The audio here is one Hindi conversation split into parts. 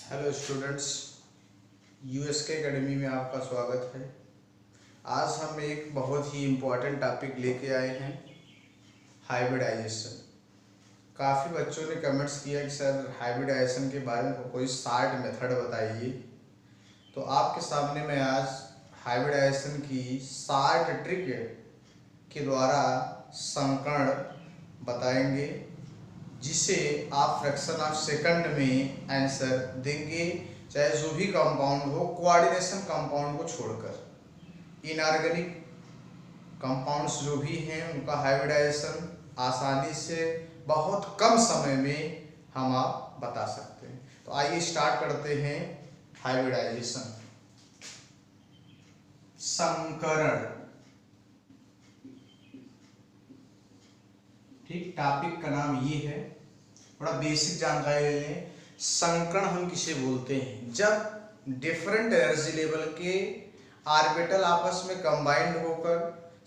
हेलो स्टूडेंट्स, यूएसके एकेडमी में आपका स्वागत है। आज हम एक बहुत ही इम्पोर्टेंट टॉपिक लेके आए हैं, हाइब्रिडाइजेशन। काफ़ी बच्चों ने कमेंट्स किया कि सर हाइब्रिडाइजेशन के बारे में कोई शॉर्ट मेथड बताइए। तो आपके सामने मैं आज हाइब्रिडाइजेशन की शॉर्ट ट्रिक के द्वारा संकर्ण बताएंगे, जिसे आप फ्रैक्शन ऑफ सेकंड में आंसर देंगे, चाहे जो भी कंपाउंड हो, कोऑर्डिनेशन कंपाउंड को छोड़कर। इनऑर्गेनिक कंपाउंड्स जो भी हैं उनका हाइब्रिडाइजेशन आसानी से बहुत कम समय में हम आप बता सकते हैं। तो आइए स्टार्ट करते हैं हाइब्रिडाइजेशन। संकरण, ठीक, टॉपिक का नाम ये है। थोड़ा बेसिक जानकारी ले लें। संकरण हम किसे बोलते हैं? जब डिफरेंट एनर्जी लेवल के ऑर्बिटल आपस में कंबाइंड होकर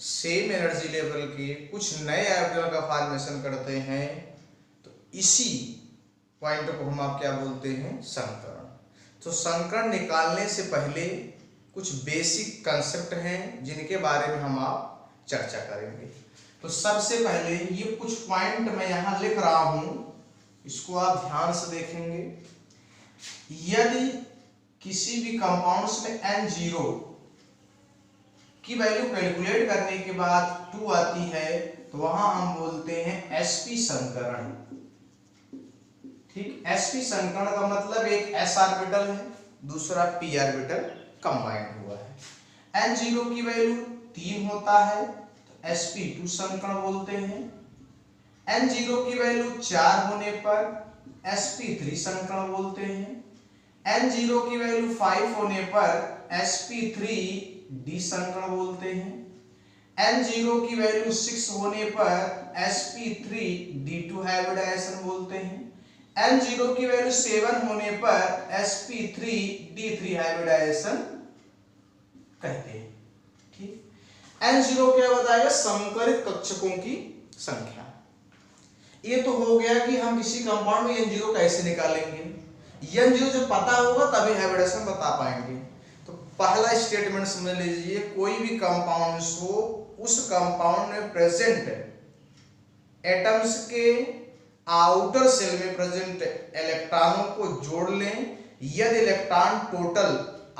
सेम एनर्जी लेवल के कुछ नए ऑर्बिटल का फॉर्मेशन करते हैं, तो इसी पॉइंट को हम आप क्या बोलते हैं? संकरण। तो संकरण निकालने से पहले कुछ बेसिक कंसेप्ट हैं जिनके बारे में हम आप चर्चा करेंगे। तो सबसे पहले ये कुछ पॉइंट मैं यहाँ लिख रहा हूं, इसको आप ध्यान से देखेंगे। यदि किसी भी कंपाउंड्स में N0 की वैल्यू कैलकुलेट करने के बाद 2 आती है, तो वहां हम बोलते हैं sp संकरण। ठीक, sp संकरण का मतलब एक s ऑर्बिटल है, दूसरा p ऑर्बिटल कंबाइंड हुआ है। N0 की वैल्यू 3 होता है तो sp2 संकरण बोलते हैं। N0 की वैल्यू 4 होने पर sp3 संकरण बोलते हैं। N0 की वैल्यू 5 होने पर sp3d संकरण बोलते हैं। N0 की वैल्यू 6 होने पर sp3d2 हाइब्रिडाइजेशन बोलते हैं। N0 की वैल्यू 7 होने पर sp3d3 हाइब्रिडाइजेशन कहते हैं। ठीक, N0 क्या बताएगा? संकरित कक्षकों की संख्या। ये तो हो गया कि हम किसी कंपाउंड में N0 कैसे निकालेंगे। N0 जब पता होगा तभी हाइब्रिडेशन बता पाएंगे। तो पहला स्टेटमेंट समझ लीजिए, कोई भी कंपाउंड हो, उस कंपाउंड में प्रेजेंट एटम्स के आउटर सेल में प्रेजेंट इलेक्ट्रॉनों को जोड़ लें। यदि इलेक्ट्रॉन टोटल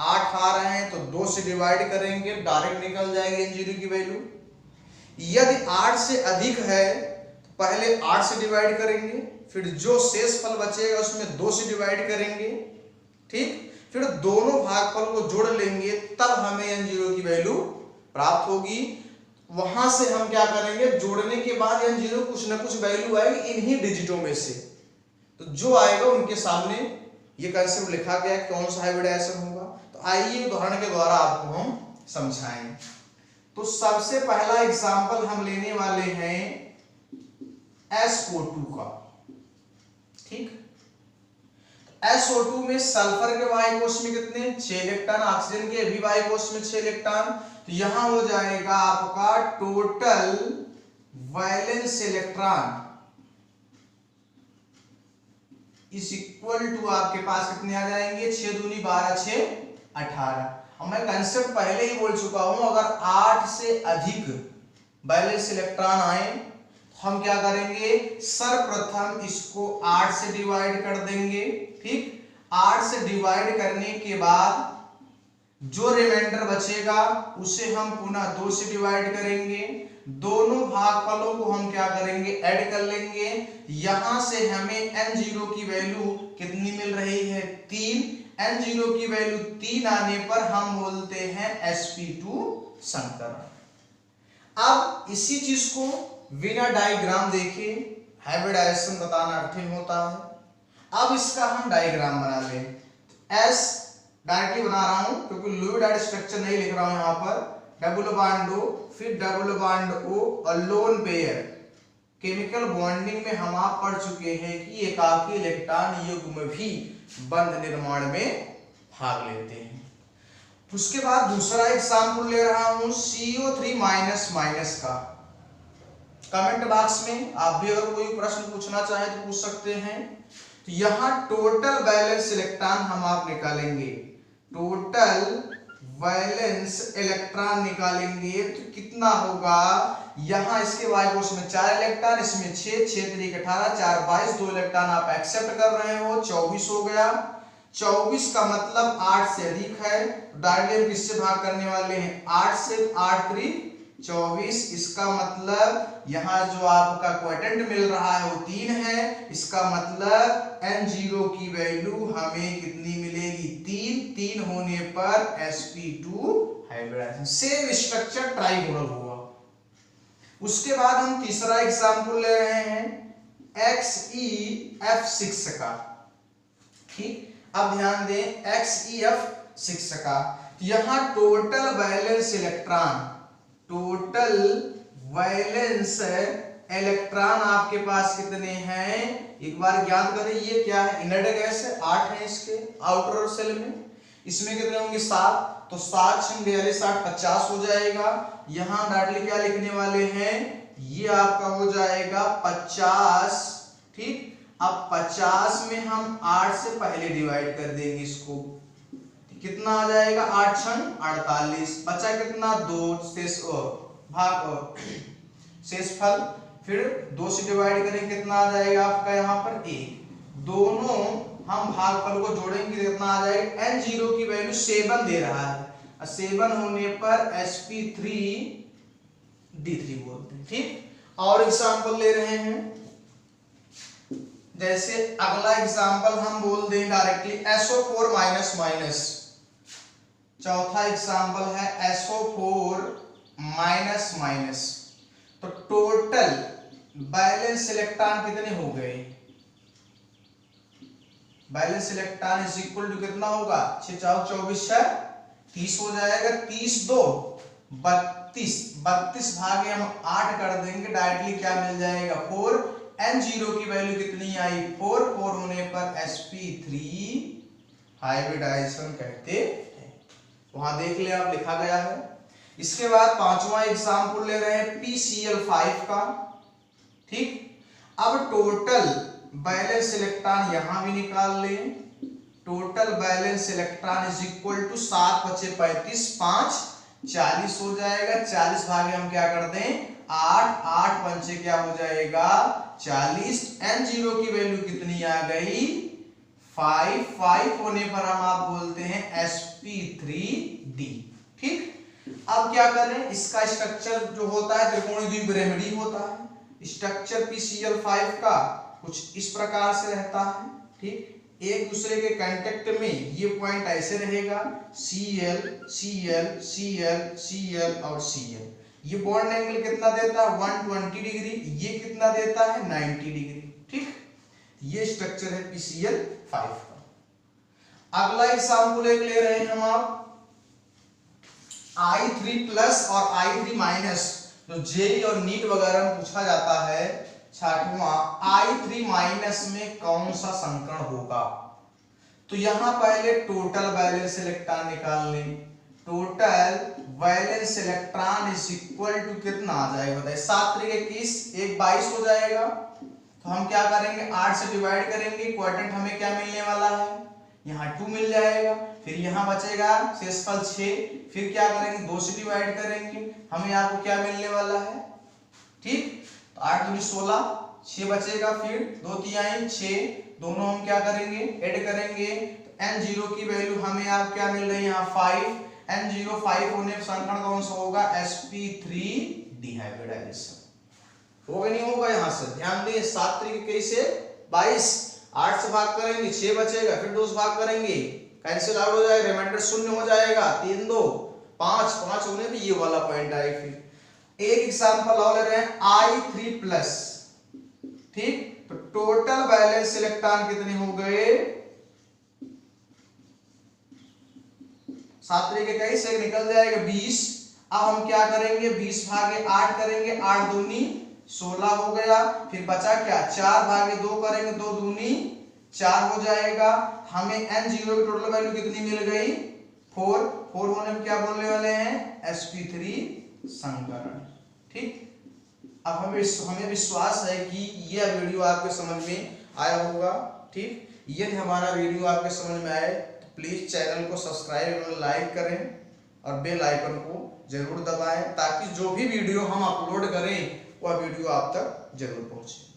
8 आ रहे हैं तो 2 से डिवाइड करेंगे, डायरेक्ट निकल जाएगी N0 की वैल्यू। यदि 8 से अधिक है तो पहले 8 से डिवाइड करेंगे, फिर जो शेष फल बचेगा उसमें 2 से डिवाइड करेंगे। ठीक, फिर दोनों भागफल को जोड़ लेंगे, तब हमें N0 की वैल्यू प्राप्त होगी। वहां से हम क्या करेंगे? जोड़ने के बाद N0 कुछ ना कुछ वैल्यू आएगी इन्हीं डिजिटों में से, तो जो आएगा उनके सामने ये कंसेप्ट लिखा गया है कौन सा हाइब्रिडाइजेशन होगा। तो आइए उदाहरण के द्वारा आपको हम समझाएं। तो सबसे पहला एग्जांपल हम लेने वाले हैं SO2 का। ठीक, SO2 में सल्फर के वाई कोश में कितने? 6 इलेक्ट्रॉन, ऑक्सीजन के भी वाई कोश में 6 इलेक्ट्रॉन। तो यहां हो जाएगा आपका total valence electron is equal to आपके पास कितने आ जाएंगे? 6 दूनी 12, 6 18। अब मैं कंसेप्ट पहले ही बोल चुका हूं, अगर 8 से अधिक वैलेंस इलेक्ट्रॉन आए तो हम क्या करेंगे? सर्वप्रथम इसको 8 से डिवाइड कर देंगे। ठीक, 8 से डिवाइड करने के बाद जो रिमाइंडर बचेगा उसे हम पुनः 2 से डिवाइड करेंगे। दोनों भागफलों को हम क्या करेंगे? ऐड कर लेंगे। यहां से हमें N0 की वैल्यू कितनी मिल रही है? 3। N0 की वैल्यू 3 आने पर हम बोलते हैं sp2 संकरण। अब इसी चीज को बिना डायग्राम देखे हाइब्रिडाइजेशन बताना कठिन होता है। अब इसका हम डायग्राम बना लें। S डायरेक्टली बना रहा हूं क्योंकि फ्लूइड स्ट्रक्चर नहीं लिख रहा हूं यहां पर। डबल बॉन्ड O, फिर डबल बॉन्ड O और लोन पेयर। केमिकल बॉन्डिंग में हम आप पढ़ चुके हैं कि एकाकी इलेक्ट्रॉन युग्म भी बंध निर्माण में भाग लेते हैं। उसके बाद दूसरा एग्जाम्पल ले रहा हूं CO3- का। कमेंट बॉक्स में आप भी अगर कोई प्रश्न पूछना चाहे तो पूछ सकते हैं। तो यहाँ टोटल वैलेंस इलेक्ट्रॉन हम आप निकालेंगे, टोटल वैलेंस इलेक्ट्रॉन निकालेंगे तो कितना होगा, यहाँ इसके वाई कोष में 4 इलेक्ट्रॉन, इसमें 6, 6 3 18, 4 22, 2 इलेक्ट्रॉन आप एक्सेप्ट कर रहे हो, 24 हो गया। 24 का मतलब 8 से अधिक है, डायरेक्टली हम किससे भाग करने वाले हैं, 8 से, 8 3 24, इसका मतलब यहाँ जो आपका क्वोटिएंट मिल रहा है वो 3 है, इसका मतलब N0 की वैल्यू हमें कितनी मिलेगी, 3, 3 होने पर sp2 hybridisation, same structure trigonal हुआ। उसके बाद हम तीसरा एग्जांपल ले रहे हैं XeF6 का, ठीक। अब ध्यान दें XeF6 का, यहाँ total valence electron, total valence electron आपके पास कितने हैं, एक बार ज्ञात करें, ये क्या है, इनर्ट गैस है, 8 है इसके आउटर सेल में, इसमें कितने होंगे 7, तो 7 60 50 हो जाएगा। यहाँ डायरेक्टली क्या लिखने वाले हैं, ये आपका हो जाएगा 50, ठीक। अब 50 में हम 8 से पहले डिवाइड कर देंगे इसको, कितना आ जाएगा, 8 6 48, बचा कितना 2, शेष भाग शेषफल, फिर 2 से डिवाइड करें कितना आ जाएगा आपका यहाँ पर 1, दोनों हम भागफल को जोड़ेंगे कितना आ जाएगा, N0 की वैल्यू 7 दे रहा है, 7 होने पर sp3 d3 बोलते हैं, ठीक। और एग्जांपल ले रहे हैं, जैसे अगला एग्जांपल हम बोल दें डायरेक्टली SO4 माइनस माइनस, चौथा एग्जांपल है SO4 माइनस माइनस, तो टोटल बैलेंस इलेक्ट्रॉन कितने हो गए, balance electron is equal to कितना होगा, 6 4 24 30 हो जाएगा, 30 2 32, 32 भागे हम 8 कर देंगे, डायरेक्टली क्या मिल जाएगा 4, N0 की वैल्यू कितनी आई 4, 4 होने पर sp3 हाइब्रिडाइजेशन कहते हैं, वहां देख ले आप लिखा गया है। इसके बाद पांचवा एग्जांपल ले रहे हैं PCl5 का, ठीक। अब टोटल बैलेंस इलेक्ट्रॉन यहां भी निकाल लें, total balance electron is equal to 7 × 35 5 40 हो जाएगा, 40 भागे हम क्या कर दें 8, 8 पंचे क्या हो जाएगा 40, N0 की वैल्यू कितनी आ गई 5, 5 होने पर हम आप बोलते हैं sp3d, ठीक। अब क्या करें, इसका स्ट्रक्चर जो होता है त्रिकोणीय द्विपिरामिडीय होता है, स्ट्रक्चर PCl5 का कुछ इस प्रकार से रहता है, ठीक। एक दूसरे के कांटेक्ट में ये पॉइंट ऐसे रहेगा, Cl Cl Cl Cl और Cl, ये बॉन्ड एंगल कितना देता है 120 डिग्री, ये कितना देता है 90 डिग्री, ठीक। ये स्ट्रक्चर है PCl5 का। अगला एग्जांपल एक ले रहे हैं हम आप I3+ और I3- जो जेई और नीट वगैरह में पूछा जाता है, 6वां I3- में कौन सा संकरण होगा, तो यहां पहले टोटल वैलेंस इलेक्ट्रॉन निकाल लें, total valence electron is equal to कितना आ जाएगा बताइए, 7 × 21 1 22 हो जाएगा, तो हम क्या करेंगे 8 से डिवाइड करेंगे, क्वोटिएंट हमें क्या मिलने वाला है यहाँ 2 मिल जाएगा, फिर यहाँ बचेगा शेषफल 6, फिर क्या करेंगे 2 से डिवाइड करेंगे, हमें आपको क्या मिलने वाला है, ठीक। तो 8 दूनी 16, 6 बचेगा, फिर 2 तिहाई 6, दोनों हम क्या करेंगे ऐड करेंगे, तो N0 की वैल्यू हमें आप क्या मिल रही है यहाँ 5, N0 5 होने पर संकरण कौन सा होगा sp3 हाइब्रिडाइजेशन होगा, नहीं होगा, यहाँ से ध्यान दिए 7 × 21 से 22, 8 से भाग करेंगे 6 बचेगा, फिर 2 से भाग करेंगे कैंसिल आउट हो जाएगा, रिमाइंडर 0 हो जाएगा, 3 2 5 5 होने पे ये वाला पॉइंट आएगा। फिर एक एग्जांपल और ले रहे हैं I3+, ठीक। तो टोटल बैलेंस इलेक्ट्रॉन कितने हो गए 7 × 21 से निकल जाएगा 20, अब हम क्या करेंगे 20 भागे 8 करेंगे, 8 दूनी 16 हो गया, फिर बचा क्या 4 भागे 2 करेंगे, 2 दूनी 4 हो जाएगा, हमें N0 की टोटल वैल्यू कितनी मिल गई 4, 4 होने में क्या बोलने वाले हैं sp3 संकरण, ठीक। अब हमें विश्वास है कि यह वीडियो आपके समझ में आया होगा। ठीक, यदि हमारा वीडियो आपके समझ में आए तो प्लीज चैनल को सब्सक्राइब और लाइक करें और बेल आइकन को जरूर दबाएं ताकि जो भी वीडियो हम अपलोड करें वह वीडियो आप तक जरूर पहुंचे।